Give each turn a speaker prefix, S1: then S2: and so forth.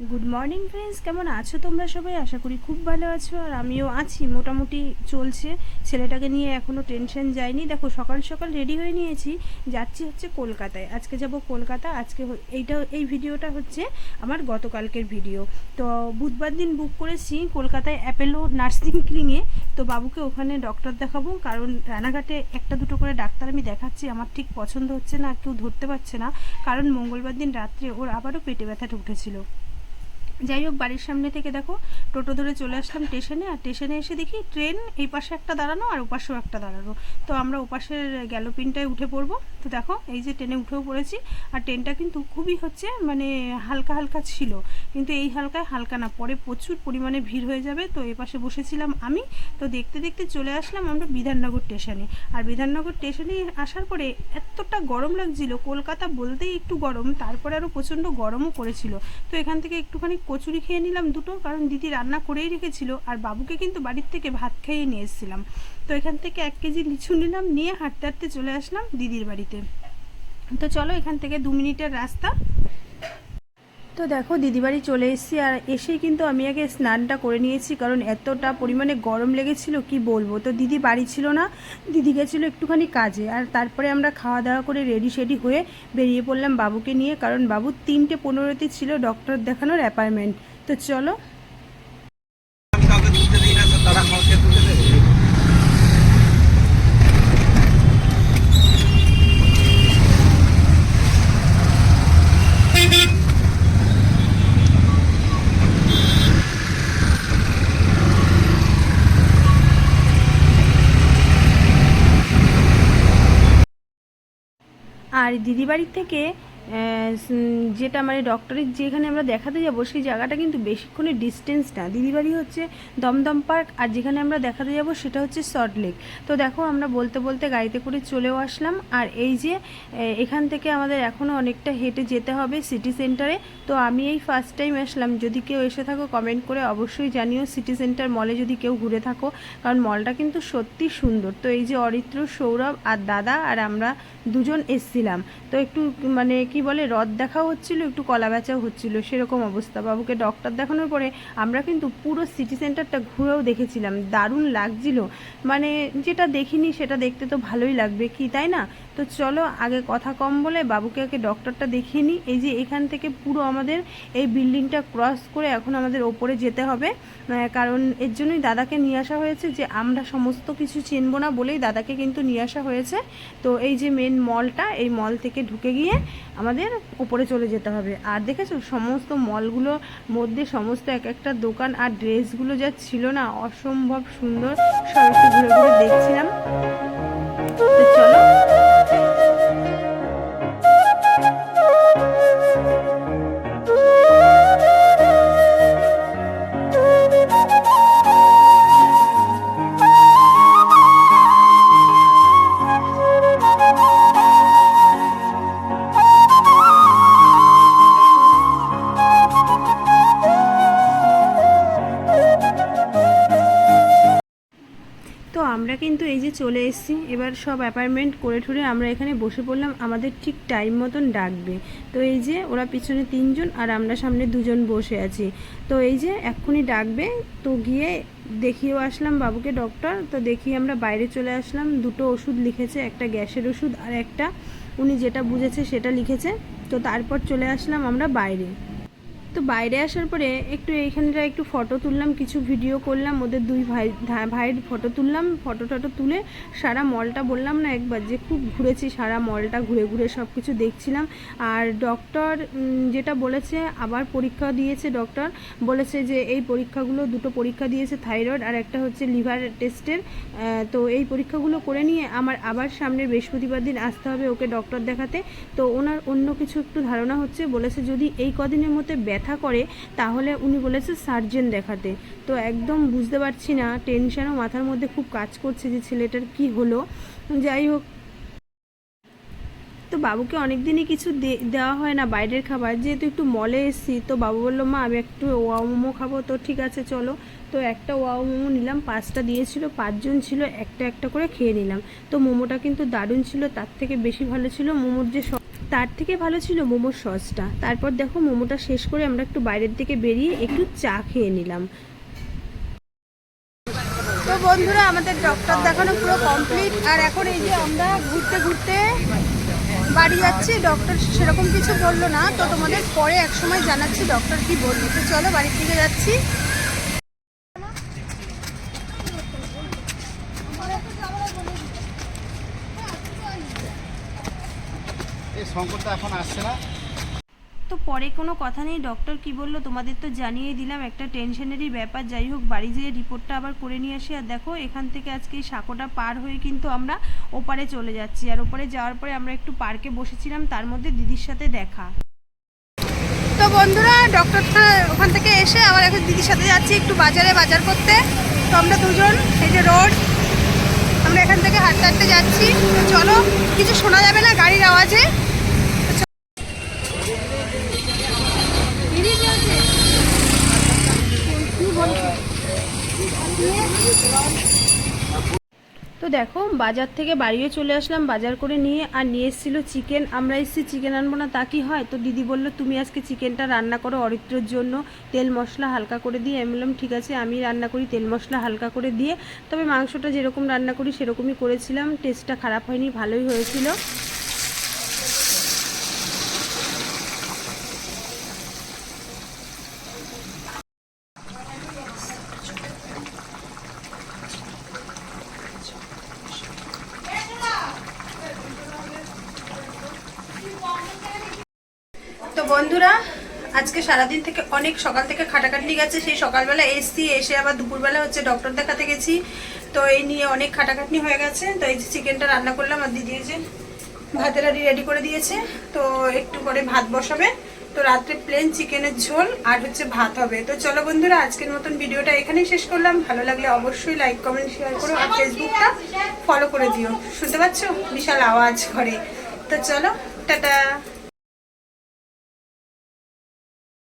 S1: Good morning friends, কেমন আছো তোমরা সবাই? আশা করি খুব ভালো আছো, আর আমিও আছি, মোটামুটি চলছে। ছেলেটাকে নিয়ে এখনও টেনশন যায়নি। দেখো, সকাল সকাল রেডি হয়ে নিয়েছি, যাচ্ছি হচ্ছে কলকাতায়। আজকে যাব কলকাতা। আজকে এই ভিডিওটা হচ্ছে আমার গতকালকের ভিডিও। তো বুধবার দিন বুক করেছি কলকাতায় অ্যাপেলো নার্সিং ক্লিনিকে। তো বাবুকে ওখানে ডক্টর দেখাবো, কারণ রানাঘাটে একটা দুটো করে ডাক্তার আমি দেখাচ্ছি, আমার ঠিক পছন্দ হচ্ছে না, কেউ ধরতে পারছে না। কারণ মঙ্গলবার দিন রাত্রে ওর আবারও পেটে ব্যথাটা উঠেছিল। যাই হোক, বাড়ির সামনে থেকে দেখো টোটো ধরে চলে আসলাম স্টেশনে। আর স্টেশনে এসে দেখি ট্রেন এই পাশে একটা দাঁড়ানো আর ওপাশেও একটা দাঁড়ানো। তো আমরা ওপাশের গ্যালোপিনটায় উঠে পড়বো। তো দেখো, এই যে ট্রেনে উঠেও পড়েছি। আর ট্রেনটা কিন্তু খুবই হচ্ছে মানে হালকা হালকা ছিল, কিন্তু এই হালকায় হালকা না, পরে প্রচুর পরিমাণে ভিড় হয়ে যাবে। তো এই পাশে বসেছিলাম আমি। তো দেখতে দেখতে চলে আসলাম আমরা বিধাননগর স্টেশনে। আর বিধাননগর স্টেশনে আসার পরে এতটা গরম লাগছিল, কলকাতা বলতেই একটু গরম, তারপরে আরও প্রচণ্ড গরমও করেছিল। তো এখান থেকে একটুখানি কচুরি খেয়ে নিলাম দুটো, কারণ দিদি রান্না করেই রেখেছিল। আর বাবুকে কিন্তু বাড়ির থেকে ভাত খাইয়ে নিয়ে এসেছিলাম। তো এখান থেকে 1 কেজি লিচু নিলাম, নিয়ে হাঁটতে হাঁটতে চলে আসলাম দিদির বাড়িতে। তো চলো, এখান থেকে 2 মিনিটের রাস্তা। তো দেখো, দিদিবাড়ি চলে এসেছি। আর এসেই কিন্তু আমি আগে স্নানটা করে নিয়েছি, কারণ এতটা পরিমাণে গরম লেগেছিল কি বলবো। তো দিদি বাড়ি ছিল না, দিদি গেছিলো একটুখানি কাজে। আর তারপরে আমরা খাওয়া দাওয়া করে রেডি শেডি হয়ে বেরিয়ে পড়লাম বাবুকে নিয়ে, কারণ বাবুর 3:15-তে ছিল ডক্টর দেখানোর অ্যাপয়েন্টমেন্ট। তো চলো। আর দিদিবাড়ির থেকে যেটা মানে ডক্টরের যেখানে আমরা দেখাতে যাব, সেই জায়গাটা কিন্তু বেশিক্ষণের ডিস্টেন্স না। দিদিবাড়ি হচ্ছে দমদম পার্ক, আর যেখানে আমরা দেখাতে যাব সেটা হচ্ছে সল্টলেক। তো দেখো, আমরা বলতে বলতে গাড়িতে করে চলেও আসলাম। আর এই যে এখান থেকে আমাদের এখনও অনেকটা হেঁটে যেতে হবে সিটি সেন্টারে। তো আমি এই ফার্স্ট টাইম আসলাম, যদি কেউ এসে থাকো কমেন্ট করে অবশ্যই জানিও সিটি সেন্টার মলে যদি কেউ ঘুরে থাকো, কারণ মলটা কিন্তু সত্যি সুন্দর। তো এই যে অরিত্র, সৌরভ আর দাদা আর আমরা দুজন এসছিলাম। তো একটু মানে কি বলে, রথ দেখাও হচ্ছিলো, একটু কলা বেচাও হচ্ছিলো, সেরকম অবস্থা। বাবুকে ডক্টর দেখানোর পরে আমরা কিন্তু পুরো সিটি সেন্টারটা ঘুরেও দেখেছিলাম, দারুণ লাগছিল। মানে যেটা দেখিনি সেটা দেখতে তো ভালোই লাগবে কি, তাই না? তো চলো, আগে কথা কম বলে বাবুকে আগে ডক্টরটা দেখিয়ে নিই। এই যে এখান থেকে পুরো আমাদের এই বিল্ডিংটা ক্রস করে এখন আমাদের ওপরে যেতে হবে, কারণ এর জন্যই দাদাকে নিয়ে আসা হয়েছে, যে আমরা সমস্ত কিছু চিনব না বলেই দাদাকে কিন্তু নিয়ে আসা হয়েছে। তো এই যে মেন মলটা, এই মল থেকে ঢুকে গিয়ে আমাদের উপরে চলে যেতে হবে। আর দেখেছো, সমস্ত মলগুলোর মধ্যে সমস্ত এক একটা দোকান আর ড্রেসগুলো যা ছিল না, অসম্ভব সুন্দর। সব একটু ঘুরে ঘুরে দেখছিলাম। তো চলো। তো আমরা কিন্তু এই যে চলে এসেছি, এবার সব অ্যাপয়েন্টমেন্ট করে ঠুরে আমরা এখানে বসে পড়লাম, আমাদের ঠিক টাইম মতন ডাকবে। তো এই যে ওরা পিছনে 3জন আর আমরা সামনে 2জন বসে আছি। তো এই যে এক্ষুনি ডাকবে, তো গিয়ে দেখিয়েও আসলাম বাবুকে ডক্টর। তো দেখিয়ে আমরা বাইরে চলে আসলাম। 2টো ওষুধ লিখেছে, একটা গ্যাসের ওষুধ আর একটা উনি যেটা বুঝেছে সেটা লিখেছে। তো তারপর চলে আসলাম আমরা বাইরে। তো বাইরে আসার পরে একটু এইখানটা একটু ফটো তুললাম, কিছু ভিডিও করলাম, ওদের দুই ভাইয়ের ফটো তুললাম। ফটো টটো তুলে সারা মলটা, বললাম না একবার যে খুব ঘুরেছি, সারা মলটা ঘুরে ঘুরে সব কিছু দেখছিলাম। আর ডক্টর যেটা বলেছে, আবার পরীক্ষা দিয়েছে ডক্টর, বলেছে যে এই পরীক্ষাগুলো, 2টো পরীক্ষা দিয়েছে, থাইরয়েড আর একটা হচ্ছে লিভার টেস্টের। তো এই পরীক্ষাগুলো করে নিয়ে আমার আবার সামনের বৃহস্পতিবার দিন আসতে হবে ওকে ডক্টর দেখাতে। তো ওনার অন্য কিছু একটু ধারণা হচ্ছে, বলেছে যদি এই কদিনের মধ্যে ব্যথা করে তাহলে উনি বলেছে সার্জেন দেখাতে। তো একদম বুঝতে পারছি না, টেনশনও মাথার মধ্যে খুব কাজ করছে যে ছেলেটার কি হলো। যাই হোক, তো বাবুকে অনেক দিনই কিছু দেওয়া হয় না বাইরের খাবার, যেহেতু একটু মলে এসেছি। তো বাবু বললো মা আমি একটু ওয়াও মোমো খাবো। তো ঠিক আছে চলো। তো একটা ওয়াও মোমো নিলাম, 5টা দিয়েছিল, 5জন ছিল, একটা একটা করে খেয়ে নিলাম। তো মোমোটা কিন্তু দারুণ ছিল, তার থেকে বেশি ভালো ছিল মোমোর যে তার থেকে ভালো ছিল মোমোর সসটা। তারপর দেখো মোমোটা শেষ করে আমরা একটু বাইরের দিকে বেরিয়ে একটু চা খেয়ে নিলাম। তো বন্ধুরা আমাদের ডক্টর দেখানো পুরো কমপ্লিট, আর এখন এই যে আমরা ঘুরতে ঘুরতে বাড়ি যাচ্ছি। ডক্টর সেরকম কিছু বললো না, তো তোমাদের পরে এক সময় জানাচ্ছি ডক্টর কি বললো। তো চলো বাড়ির দিকে যাচ্ছি।
S2: সংকটটা এখন আসছে না।
S1: তো পরে কোনো কথা নেই, ডক্টর কি বললো তোমাদের তো জানিয়ে দিলাম, একটা টেনশনেরই ব্যাপার। যাই হোক বাড়ি যেয়ে রিপোর্টটা আবার করে নিয়ে আসি। আর দেখো এখান থেকে আজকে এই সাঁকোটা পার হয়ে কিন্তু আমরা ওপারে চলে যাচ্ছি। আর ওপারে যাওয়ার পরে আমরা একটু পার্কে বসেছিলাম, তার মধ্যে দিদির সাথে দেখা। তো বন্ধুরা ডক্টর ওখান থেকে এসে আবার এখন দিদির সাথে যাচ্ছি একটু বাজারে বাজার করতে। তো আমরা দুজন এই যে রোড, আমরা এখান থেকে হাঁটতে হাঁটতে যাচ্ছি। তো চলো, কিছু শোনা যাবে না গাড়ির আওয়াজে। তো দেখো বাজার থেকে বাড়িও চলে আসলাম বাজার করে নিয়ে, আর নিয়ে এসেছিলো চিকেন। আমরা এসেছি চিকেন আনবো না তা কি হয়, তো দিদি বললো তুমি আজকে চিকেনটা রান্না করো অরিত্রর জন্য, তেল মশলা হালকা করে দিয়ে। আমি বললাম ঠিক আছে আমি রান্না করি তেল মশলা হালকা করে দিয়ে। তবে মাংসটা যেরকম রান্না করি সেরকমই করেছিলাম, টেস্টটা খারাপ হয়নি, ভালোই হয়েছিল। তো বন্ধুরা আজকে সারাদিন থেকে অনেক সকাল থেকে খাটাখাটনি গেছে। সেই সকালবেলা এসছি, এসে আবার দুপুরবেলা হচ্ছে ডক্টর দেখাতে গেছি। তো এই নিয়ে অনেক খাটাখাটনি হয়ে গেছে। তো এই যে চিকেনটা রান্না করলাম, আর দিদি যে ভাতের হাঁড়ি রেডি করে দিয়েছে। তো একটু পরে ভাত বসাবে। তো রাত্রে প্লেন চিকেনের ঝোল আর হচ্ছে ভাত হবে। তো চলো বন্ধুরা আজকের মতন ভিডিওটা এখানেই শেষ করলাম। ভালো লাগলে অবশ্যই লাইক কমেন্ট শেয়ার করো, আর ফেসবুকটা ফলো করে দিও। শুনতে পাচ্ছ বিশাল আওয়াজ করে। তো চলো টাটা।